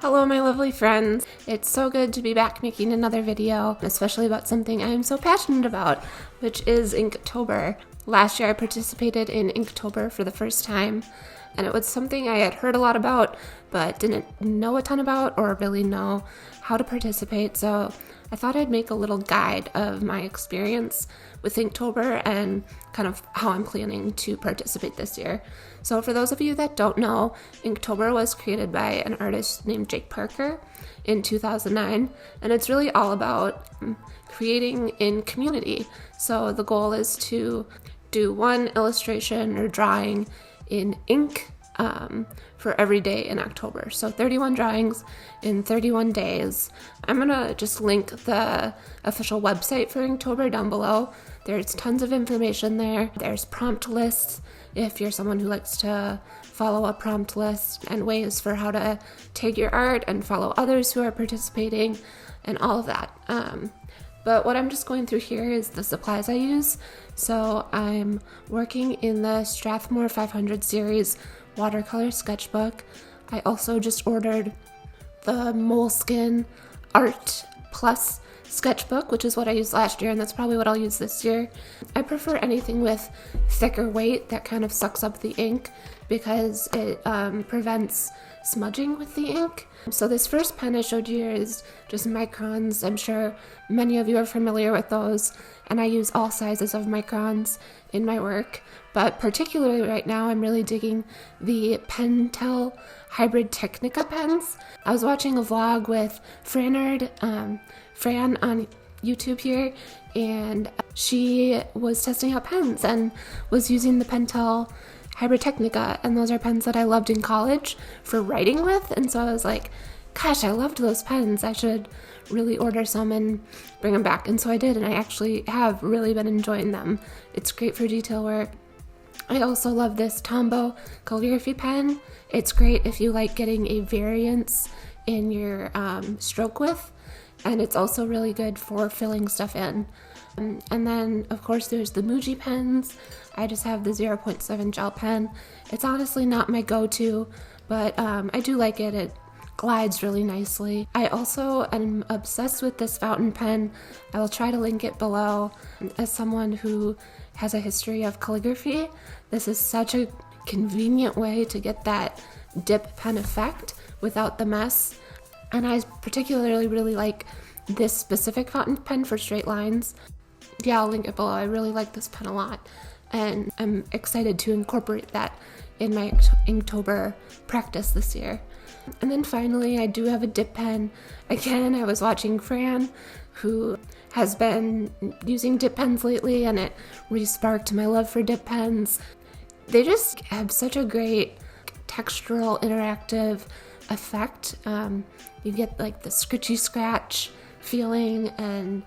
Hello my lovely friends. It's so good to be back making another video, especially about something I'm so passionate about, which is Inktober. Last year I participated in Inktober for the first time, and it was something I had heard a lot about, but didn't know a ton about or really know how to participate, so I thought I'd make a little guide of my experience with Inktober and kind of how I'm planning to participate this year. So for those of you that don't know, Inktober was created by an artist named Jake Parker in 2009, and it's really all about creating in community. So the goal is to do one illustration or drawing in ink for every day in October. So 31 drawings in 31 days. I'm gonna just link the official website for Inktober down below. There's tons of information there. There's prompt lists if you're someone who likes to follow a prompt list, and ways for how to tag your art and follow others who are participating and all of that. But what I'm just going through here is the supplies I use. So I'm working in the Strathmore 500 series watercolor sketchbook. I also just ordered the Moleskine Art Plus sketchbook, which is what I used last year, and that's probably what I'll use this year. I prefer anything with thicker weight that kind of sucks up the ink because it prevents smudging with the ink. So this first pen I showed you here is just microns. I'm sure many of you are familiar with those, and I use all sizes of microns in my work, but particularly right now I'm really digging the Pentel Hybrid Technica pens. I was watching a vlog with Fran on YouTube here, and she was testing out pens and was using the Pentel Hybrid Technica, and those are pens that I loved in college for writing with, and so I was like, gosh, I loved those pens. I should really order some and bring them back. And so I did, and I actually have really been enjoying them. It's great for detail work. I also love this Tombow calligraphy pen. It's great if you like getting a variance in your stroke width, and it's also really good for filling stuff in. And then, of course, there's the Muji pens. I just have the 0.7 gel pen. It's honestly not my go-to, but I do like it. It glides really nicely. I also am obsessed with this fountain pen. I will try to link it below. As someone who has a history of calligraphy, this is such a convenient way to get that dip pen effect without the mess. And I particularly really like this specific fountain pen for straight lines. Yeah, I'll link it below. I really like this pen a lot, and I'm excited to incorporate that in my Inktober practice this year. And then finally, I do have a dip pen. Again, I was watching Fran, who has been using dip pens lately, and it re-sparked my love for dip pens. They just have such a great textural, interactive effect. You get like the scritchy scratch feeling and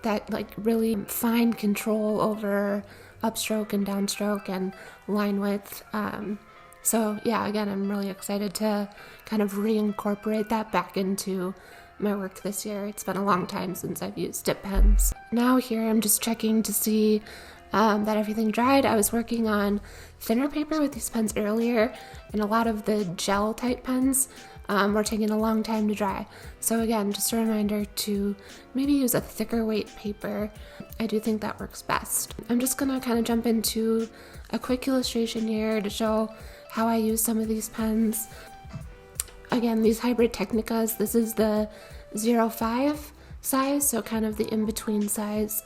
that like really fine control over upstroke and downstroke and line width. So yeah, again, I'm really excited to kind of reincorporate that back into my work this year. It's been a long time since I've used dip pens. Now here I'm just checking to see that everything dried. I was working on thinner paper with these pens earlier, and a lot of the gel type pens were taking a long time to dry. So again, just a reminder to maybe use a thicker weight paper. I do think that works best. I'm just gonna kind of jump into a quick illustration here to show how I use some of these pens. Again, these Hybrid Technicas, this is the 0.5 size, so kind of the in-between size.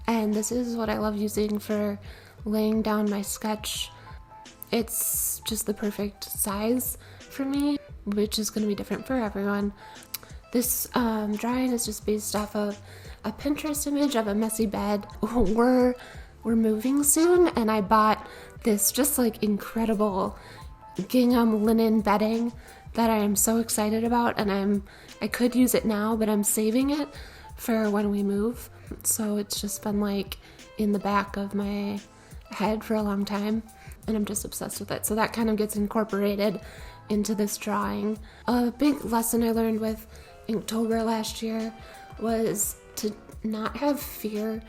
And this is what I love using for laying down my sketch. It's just the perfect size for me, which is going to be different for everyone. This drawing is just based off of a Pinterest image of a messy bed. We're moving soon, and I bought this just like incredible gingham linen bedding that I am so excited about, and I could use it now, but I'm saving it for when we move. So it's just been like in the back of my head for a long time, and I'm just obsessed with it. So that kind of gets incorporated into this drawing. A big lesson I learned with Inktober last year was to not have fear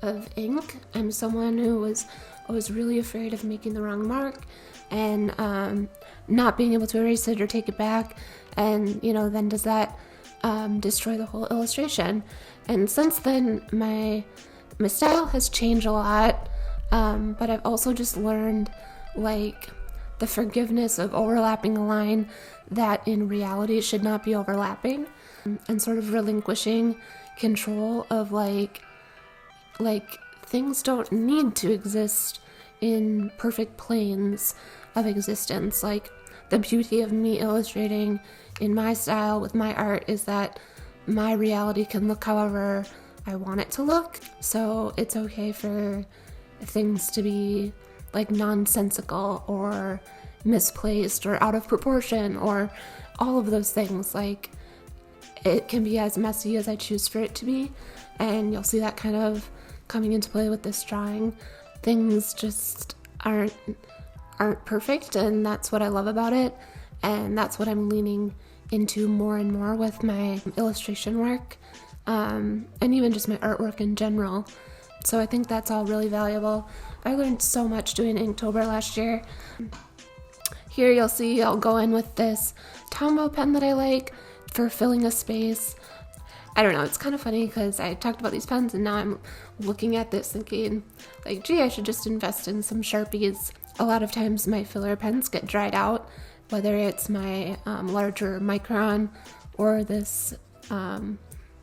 of ink. I'm someone who was always really afraid of making the wrong mark and not being able to erase it or take it back. And, then does that destroy the whole illustration? And since then, my style has changed a lot, but I've also just learned, like, the forgiveness of overlapping a line that in reality should not be overlapping, and sort of relinquishing control of, like things don't need to exist in perfect planes of existence. Like, the beauty of me illustrating in my style with my art is that my reality can look however I want it to look. So it's okay for things to be like nonsensical or misplaced or out of proportion or all of those things. Like, it can be as messy as I choose for it to be, and you'll see that kind of coming into play with this drawing. Things just aren't perfect, and that's what I love about it, and that's what I'm leaning into more and more with my illustration work, and even just my artwork in general. So I think that's all really valuable. I learned so much doing Inktober last year. Here you'll see I'll go in with this Tombow pen that I like for filling a space. I don't know, it's kind of funny because I talked about these pens and now I'm looking at this thinking, like, gee, I should just invest in some Sharpies. A lot of times my filler pens get dried out, whether it's my larger Micron or this, the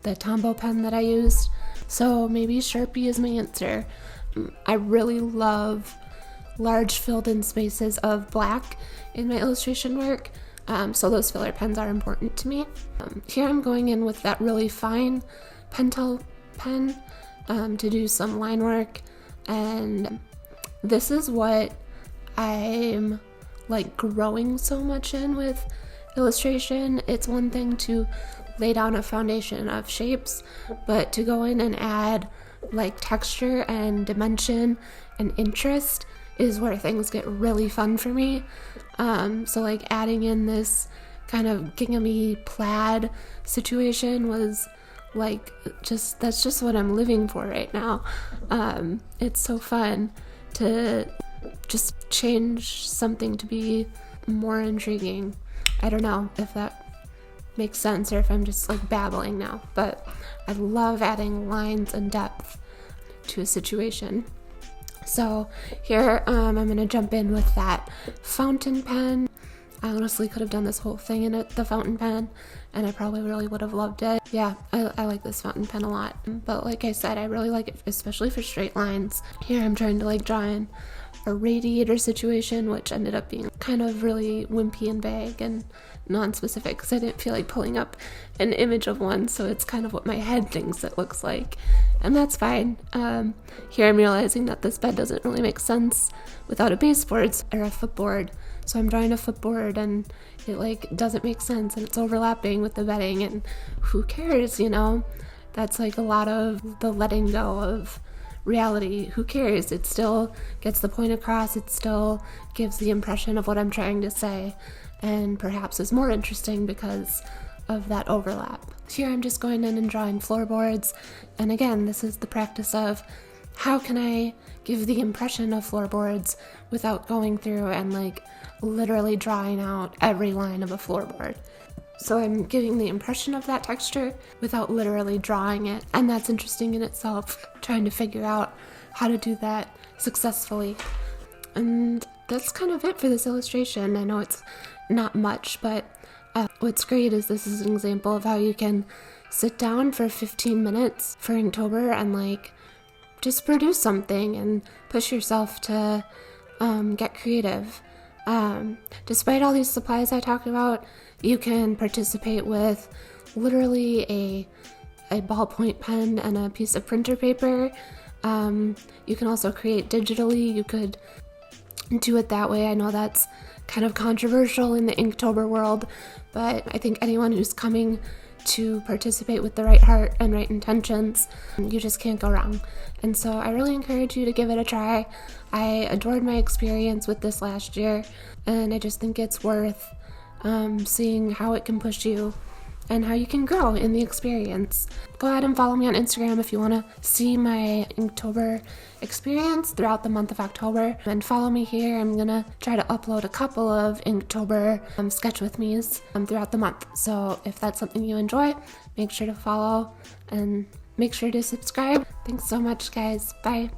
Tombow pen that I used. So maybe Sharpie is my answer. I really love large filled in spaces of black in my illustration work. So those filler pens are important to me. Here I'm going in with that really fine Pentel pen to do some line work, and this is what I'm like growing so much in with illustration. It's one thing to lay down a foundation of shapes, but to go in and add like texture and dimension and interest is where things get really fun for me. So like adding in this kind of ginghamy plaid situation was like that's just what I'm living for right now. It's so fun to just change something to be more intriguing. I don't know if that makes sense or if I'm just like babbling now, but I love adding lines and depth to a situation. So here I'm gonna jump in with that fountain pen. I honestly could have done this whole thing in the fountain pen, and I probably really would have loved it. Yeah, I like this fountain pen a lot, but like I said, I really like it especially for straight lines. Here I'm trying to like draw in a radiator situation, which ended up being kind of really wimpy and vague and non-specific because I didn't feel like pulling up an image of one, so it's kind of what my head thinks it looks like, and that's fine. Here I'm realizing that this bed doesn't really make sense without a baseboard or a footboard, so I'm drawing a footboard and it like doesn't make sense and it's overlapping with the bedding, and who cares, That's like a lot of the letting go of reality. Who cares? It still gets the point across. It still gives the impression of what I'm trying to say, and perhaps is more interesting because of that overlap. Here I'm just going in and drawing floorboards, and again, this is the practice of how can I give the impression of floorboards without going through and like literally drawing out every line of a floorboard. So I'm giving the impression of that texture without literally drawing it, and that's interesting in itself, trying to figure out how to do that successfully. And that's kind of it for this illustration. I know it's not much, but what's great is this is an example of how you can sit down for 15 minutes for Inktober and like just produce something and push yourself to get creative. Despite all these supplies I talked about, you can participate with literally a ballpoint pen and a piece of printer paper. You can also create digitally. You could do it that way. I know that's kind of controversial in the Inktober world, but I think anyone who's coming to participate with the right heart and right intentions, you just can't go wrong. And so I really encourage you to give it a try. I adored my experience with this last year, and I just think it's worth seeing how it can push you and how you can grow in the experience. Go ahead and follow me on Instagram if you want to see my Inktober experience throughout the month of October. And follow me here. I'm going to try to upload a couple of Inktober sketch with me's throughout the month. So if that's something you enjoy, make sure to follow and make sure to subscribe. Thanks so much, guys. Bye.